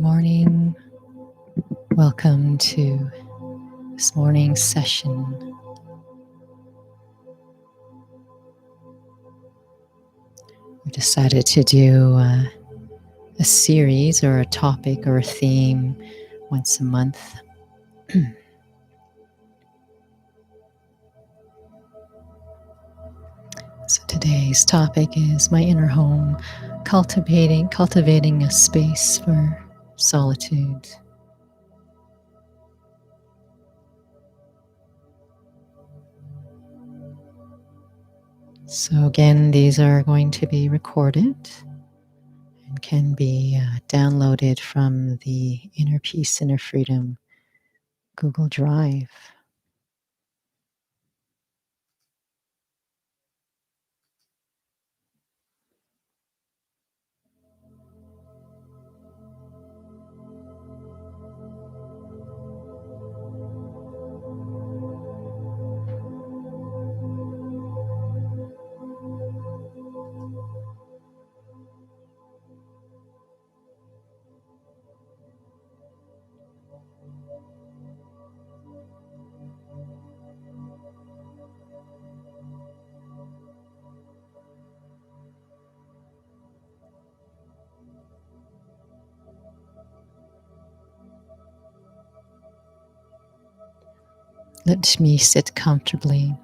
Morning. Welcome to this morning's session. We decided to do a series or a topic or a theme once a month. So today's topic is my inner home, cultivating a space for solitude. So again, these are going to be recorded and can be downloaded from the Inner Peace, Inner Freedom Google Drive. Let me sit comfortably.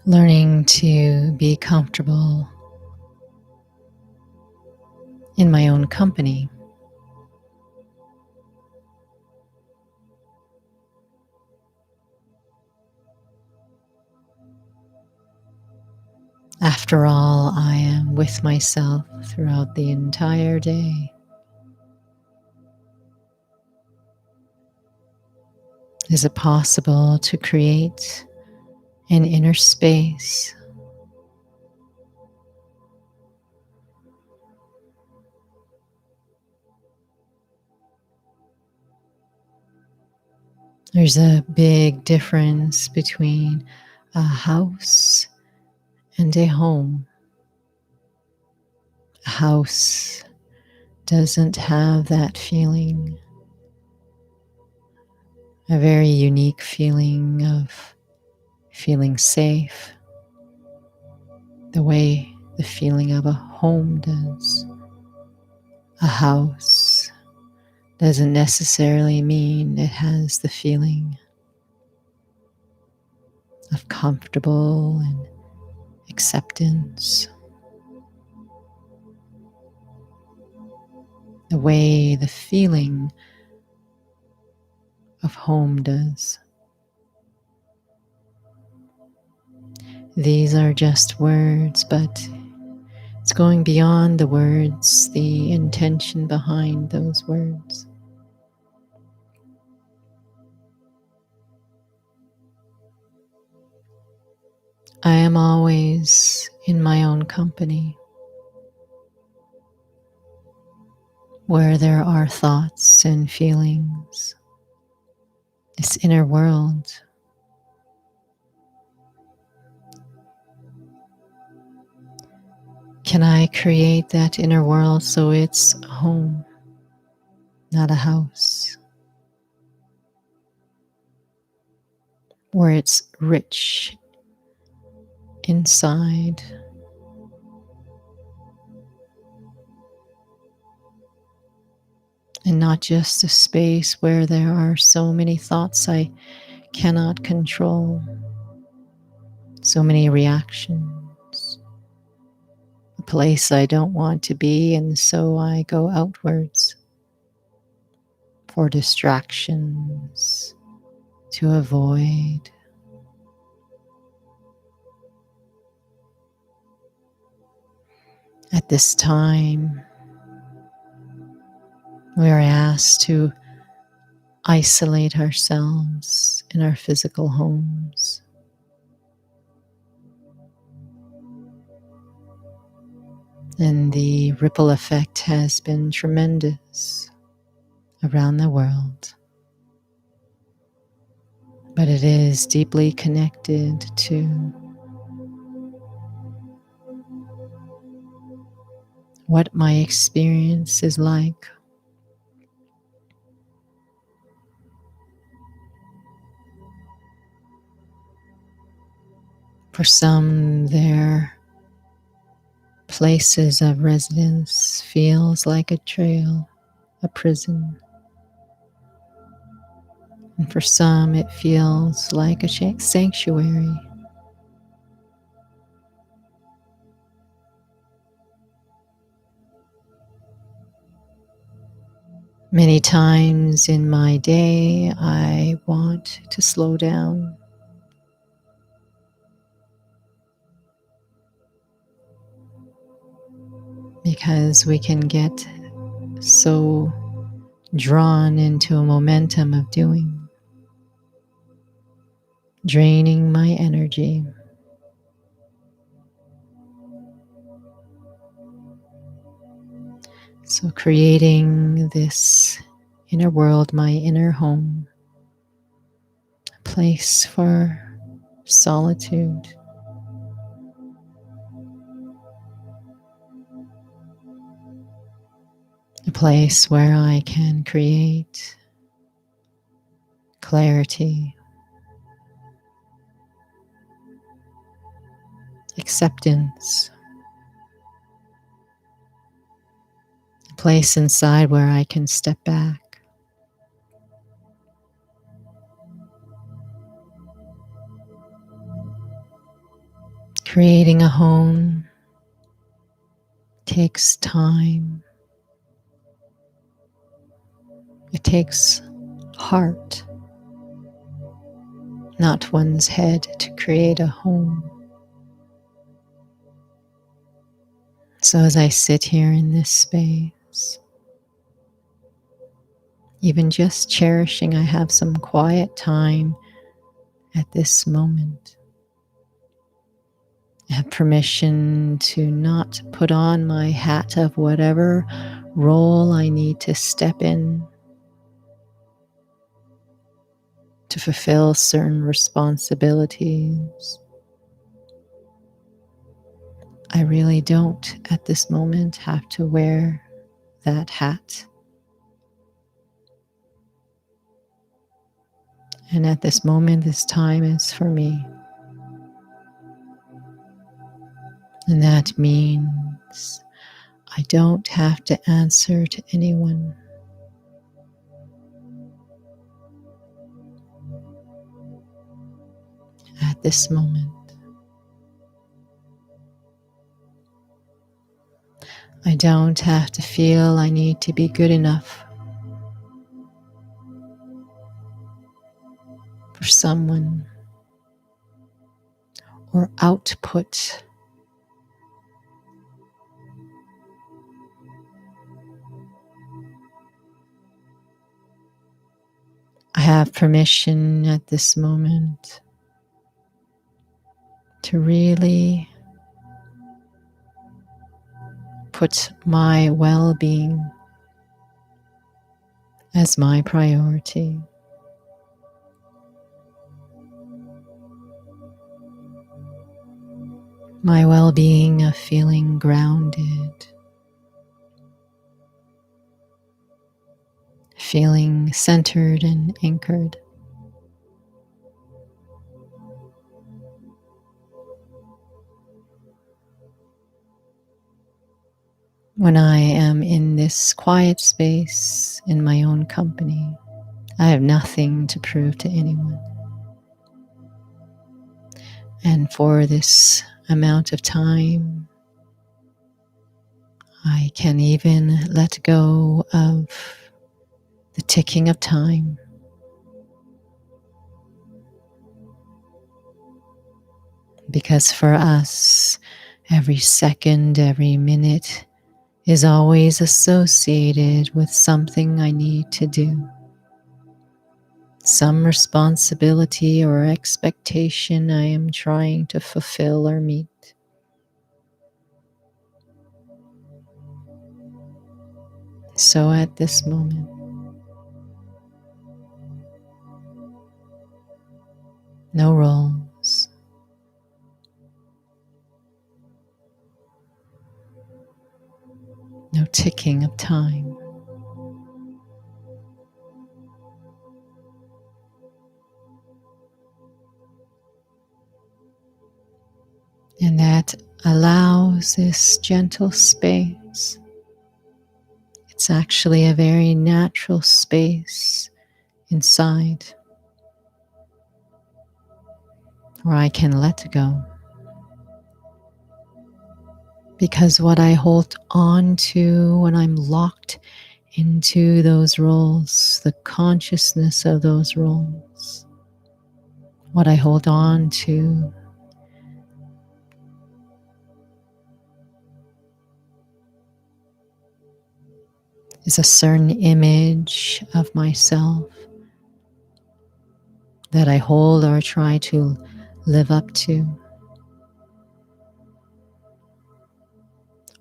Learning to be comfortable in my own company. After all, I am with myself throughout the entire day. Is it possible to create an inner space There's a big difference between a house and a home. A house doesn't have that feeling, a very unique feeling of feeling safe, the way the feeling of a home does. A house doesn't necessarily mean it has the feeling of comfortable and acceptance. The way the feeling of home does. These are just words, but it's going beyond the words, the intention behind those words. I am always in my own company, where there are thoughts and feelings, this inner world. Can I create that inner world so it's a home, not a house, where it's rich inside, and not just a space where there are so many thoughts I cannot control, so many reactions, a place I don't want to be, and so I go outwards for distractions to avoid. At this time, we are asked to isolate ourselves in our physical homes. And the ripple effect has been tremendous around the world. but it is deeply connected to what my experience is like. For some, their places of residence feels like a jail, a prison. And for some, it feels like a sanctuary. Many times in my day, I want to slow down because we can get so drawn into a momentum of doing, draining my energy. So, creating this inner world, my inner home, a place for solitude, a place where I can create clarity, acceptance, a place inside where I can step back, creating a home takes time. It takes heart, not one's head, to create a home. So as I sit here in this space, even just cherishing, I have some quiet time at this moment. I have permission to not put on my hat of whatever role I need to step in to fulfill certain responsibilities. I really don't at this moment have to wear that hat. And at this moment, this time is for me. And that means I don't have to answer to anyone. At this moment, I don't have to feel I need to be good enough for someone or output. I have permission at this moment to really put my well-being as my priority. My well-being of feeling grounded, feeling centered and anchored. When I am in this quiet space in my own company, I have nothing to prove to anyone. And for this amount of time, I can even let go of the ticking of time. Because for us, every second, every minute is always associated with something I need to do. Some responsibility or expectation I am trying to fulfill or meet. So at this moment, No roles. No ticking of time. And that allows this gentle space. It's actually a very natural space inside where I can let go. Because what I hold on to when I'm locked into those roles, the consciousness of those roles, what I hold on to is a certain image of myself that I hold or try to live up to,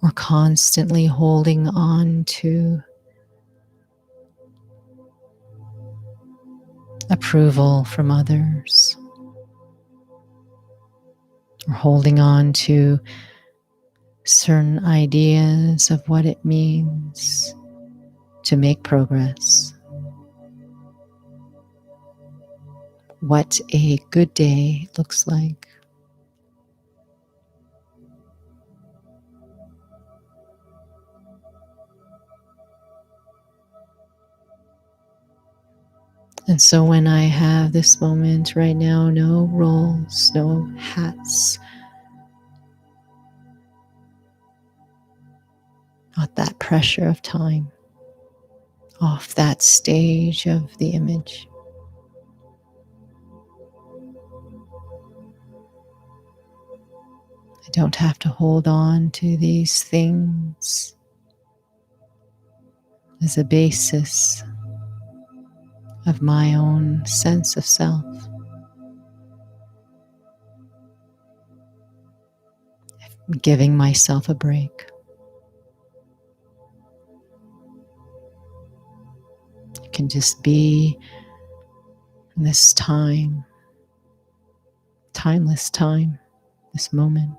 or constantly holding on to approval from others, or holding on to certain ideas of what it means to make progress, what a good day looks like. And so when I have this moment right now, no roles, no hats, not that pressure of time, off that stage of the image. I don't have to hold on to these things as a basis of my own sense of self. I'm giving myself a break. I can just be in this time, timeless time, this moment.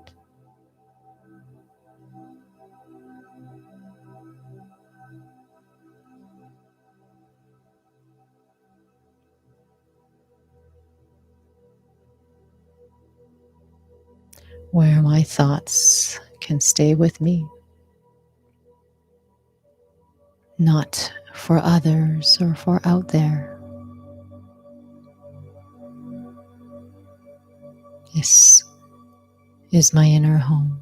Where my thoughts can stay with me, not for others or for out there. This is my inner home.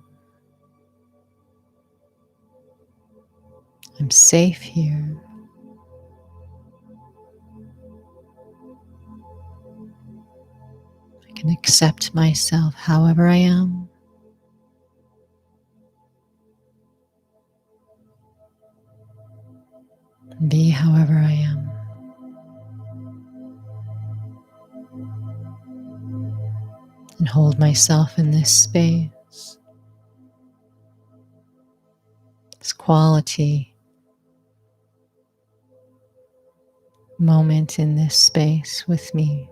I'm safe here. I can accept myself however I am. Be however I am. And hold myself in this space, this quality moment in this space with me.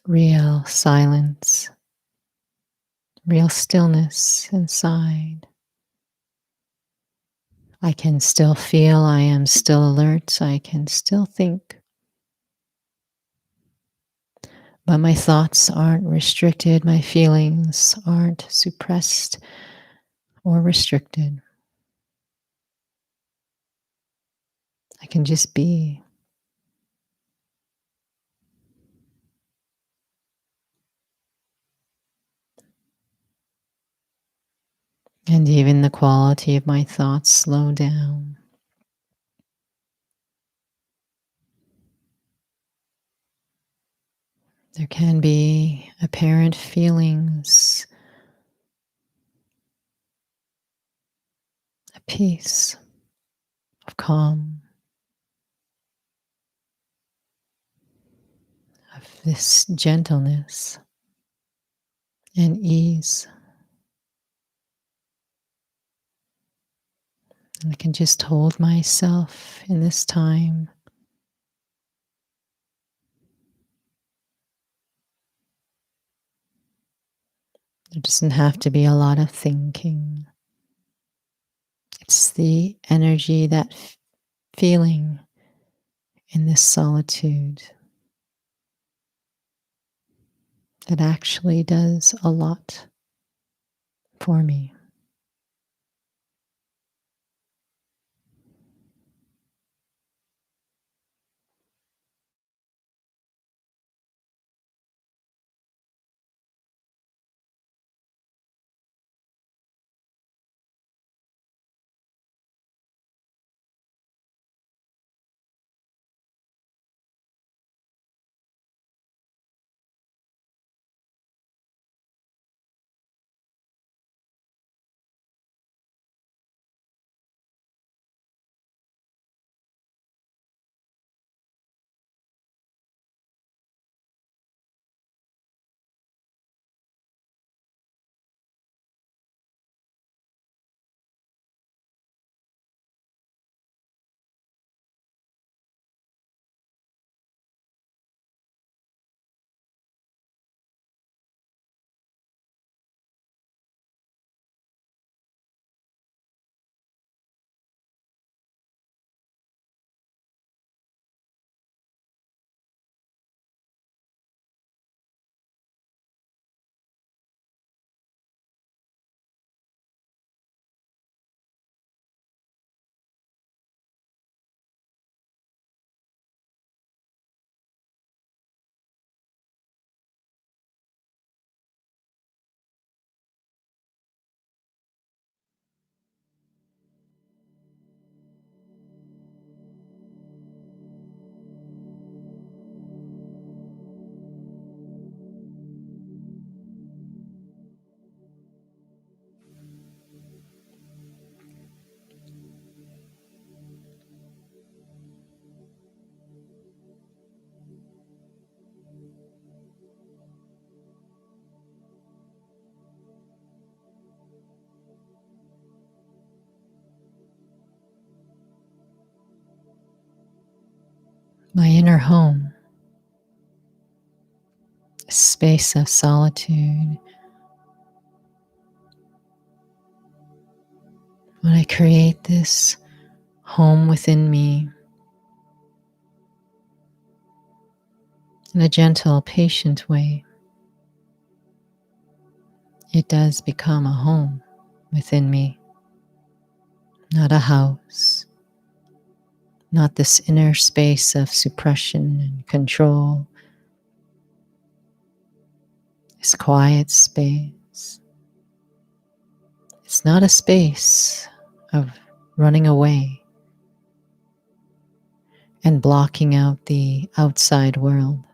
Real silence, real stillness inside. I can still feel, I am still alert, I can still think. But my thoughts aren't restricted, my feelings aren't suppressed or restricted. I can just be. And even the quality of my thoughts slow down. There can be apparent feelings of peace, of calm, of this gentleness and ease. And I can just hold myself in this time. There doesn't have to be a lot of thinking. It's the energy, that feeling in this solitude that actually does a lot for me. My inner home, a space of solitude. When I create this home within me in a gentle, patient way, it does become a home within me, not a house, not this inner space of suppression and control, this quiet space. It's not a space of running away and blocking out the outside world.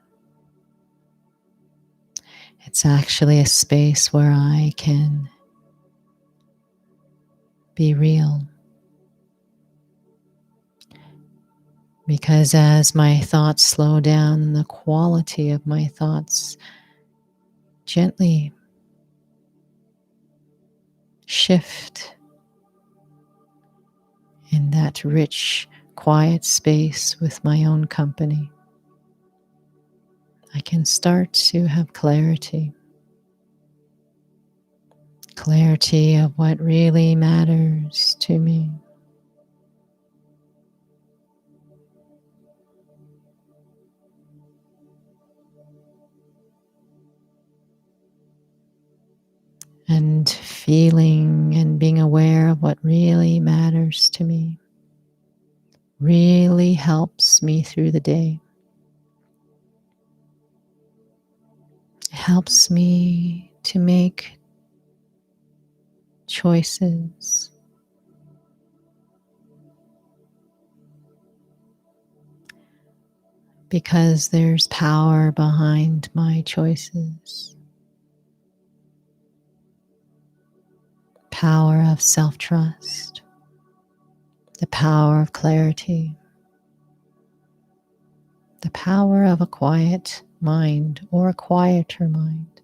It's actually a space where I can be real. Because as my thoughts slow down and the quality of my thoughts gently shift in that rich, quiet space with my own company, I can start to have clarity. Clarity of what really matters to me. feeling and being aware of what really matters to me really helps me through the day. It helps me to make choices because there's power behind my choices. Power of self-trust, the power of clarity, the power of a quiet mind or a quieter mind,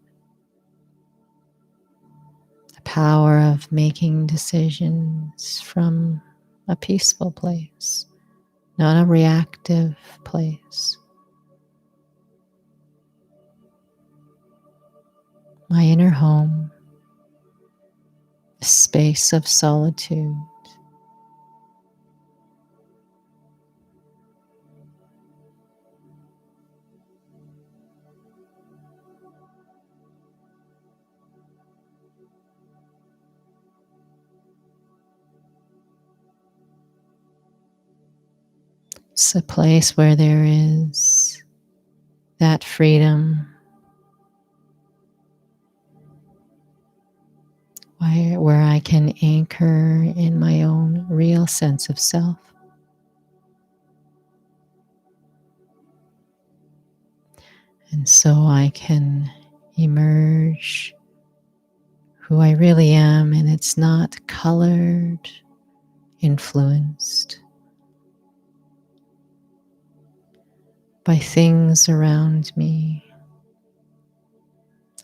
the power of making decisions from a peaceful place, not a reactive place. My inner home, a space of solitude. It's a place where there is that freedom, where I can anchor in my own real sense of self. And so I can emerge who I really am, and it's not colored, influenced by things around me,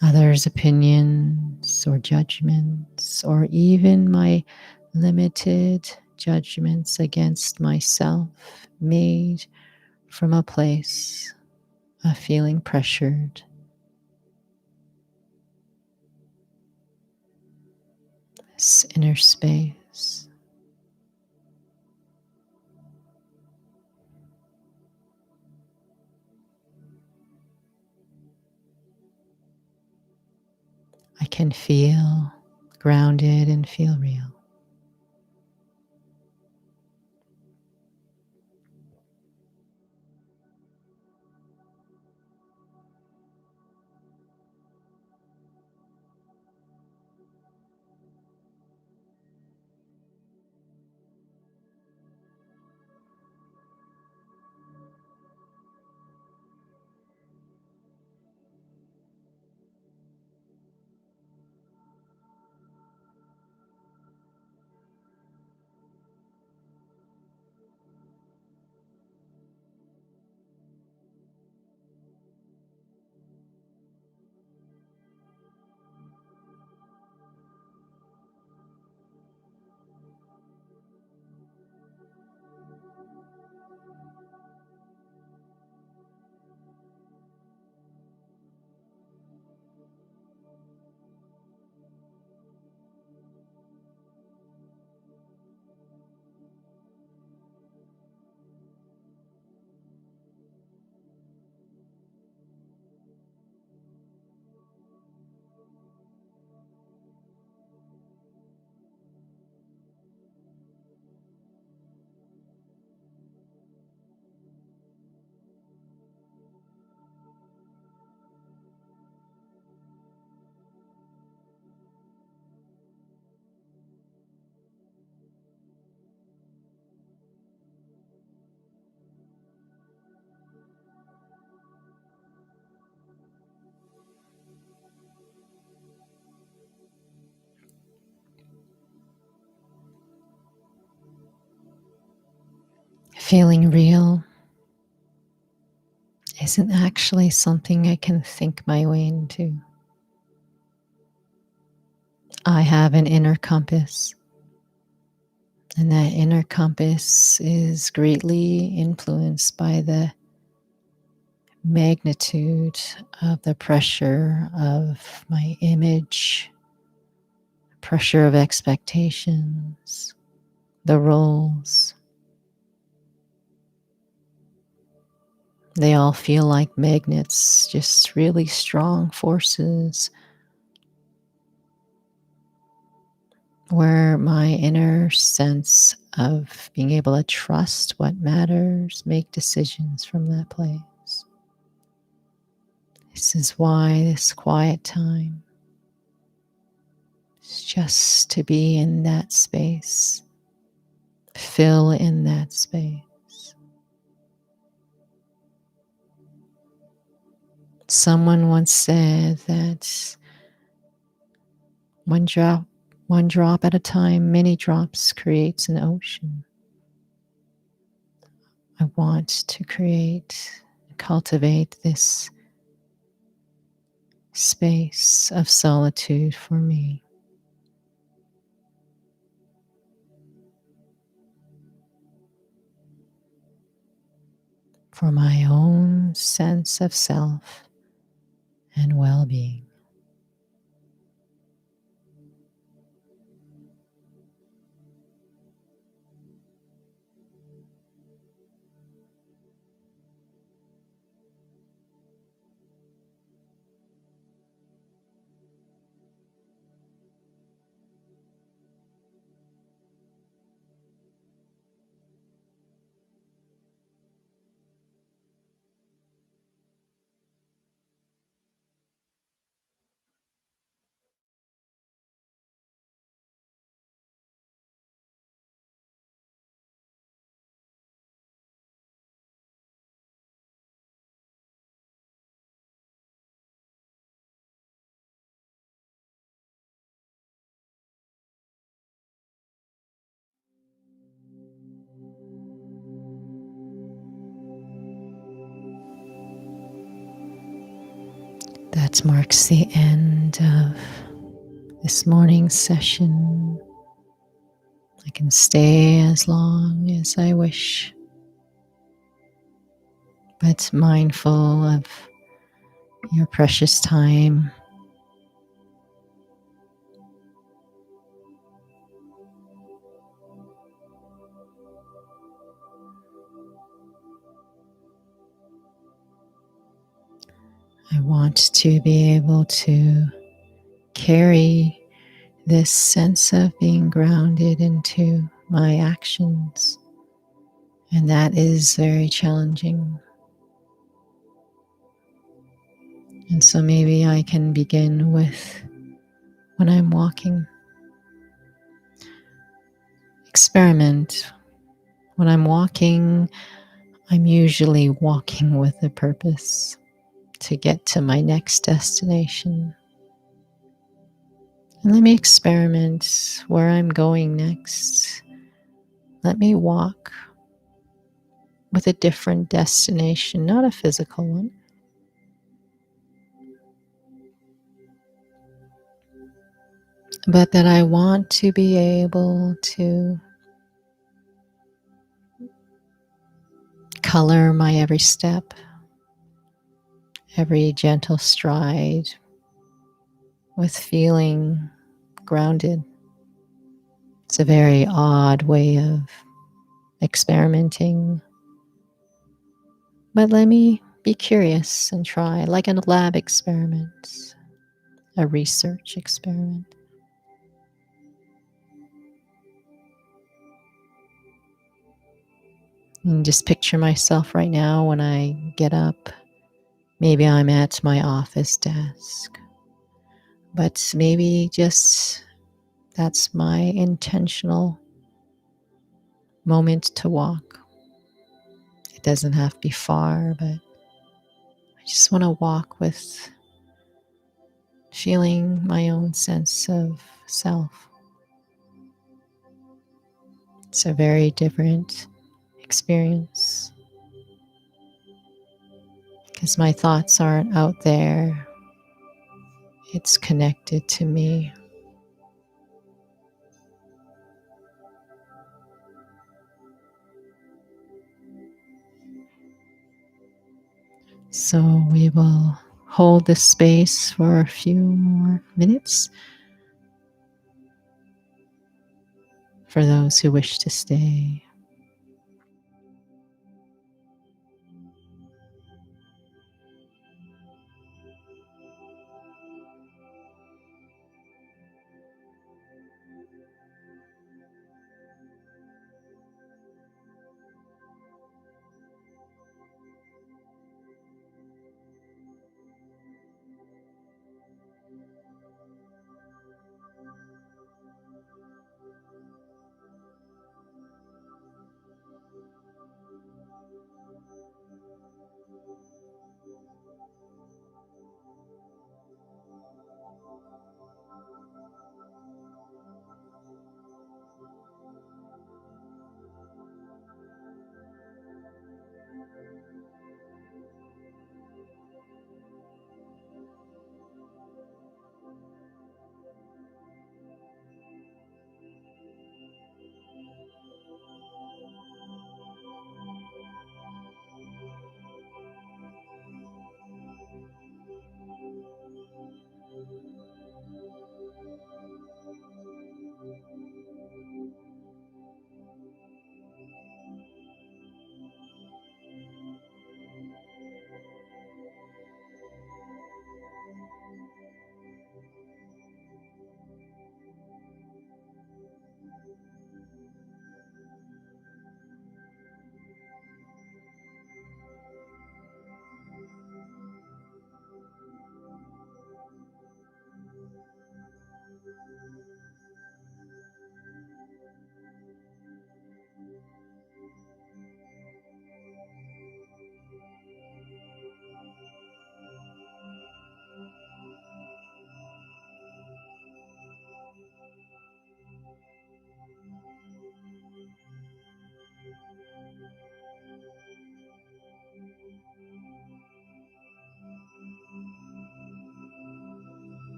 others' opinions or judgments, or even my limited judgments against myself made from a place of feeling pressured. This inner space. I can feel grounded and feel real. Feeling real isn't actually something I can think my way into. I have an inner compass, and that inner compass is greatly influenced by the magnitude of the pressure of my image, pressure of expectations, the roles. They all feel like magnets, just really strong forces where my inner sense of being able to trust what matters, make decisions from that place. This is why this quiet time is just to be in that space, fill in that space. Someone once said that one drop at a time, many drops creates an ocean. I want to create, cultivate this space of solitude for me, for my own sense of self and well being. That marks the end of this morning's session. I can stay as long as I wish, but mindful of your precious time. I want to be able to carry this sense of being grounded into my actions, and that is very challenging. And so maybe I can begin with when I'm walking. Experiment. When I'm walking, I'm usually walking with a purpose to get to my next destination. And let me experiment where I'm going next. Let me walk with a different destination, not a physical one, but that I want to be able to color my every step, every gentle stride with feeling grounded. It's a very odd way of experimenting, but let me be curious and try, like a lab experiment, a research experiment. And just picture myself right now when I get up. Maybe I'm at my office desk, but maybe just that's my intentional moment to walk. It doesn't have to be far, but I just want to walk with feeling my own sense of self. It's a very different experience because my thoughts aren't out there, it's connected to me. So we will hold this space for a few more minutes for those who wish to stay.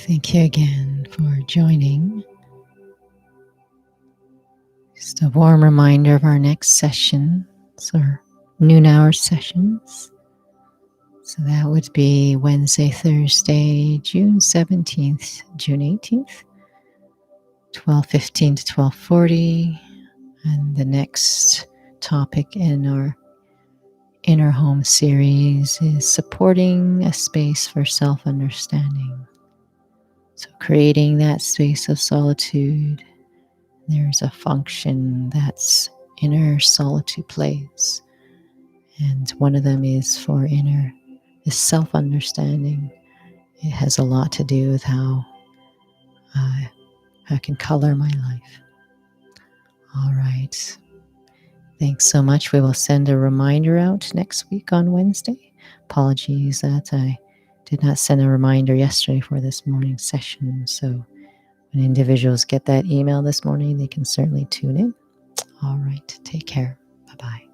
Thank you again for joining. Just a warm reminder of our next sessions, our noon hour sessions. So that would be Wednesday, Thursday, June 17th, June 18th, 12:15 to 12:40. And the next topic in our Inner Home series is supporting a space for self-understanding. So creating that space of solitude, there's a function that's inner solitude plays. And one of them is for inner is self-understanding. It has a lot to do with how I can color my life. All right. Thanks so much. We will send a reminder out next week on Wednesday. Apologies that I did not send a reminder yesterday for this morning's session. So when individuals get that email this morning, they can certainly tune in. All right. Take care. Bye-bye.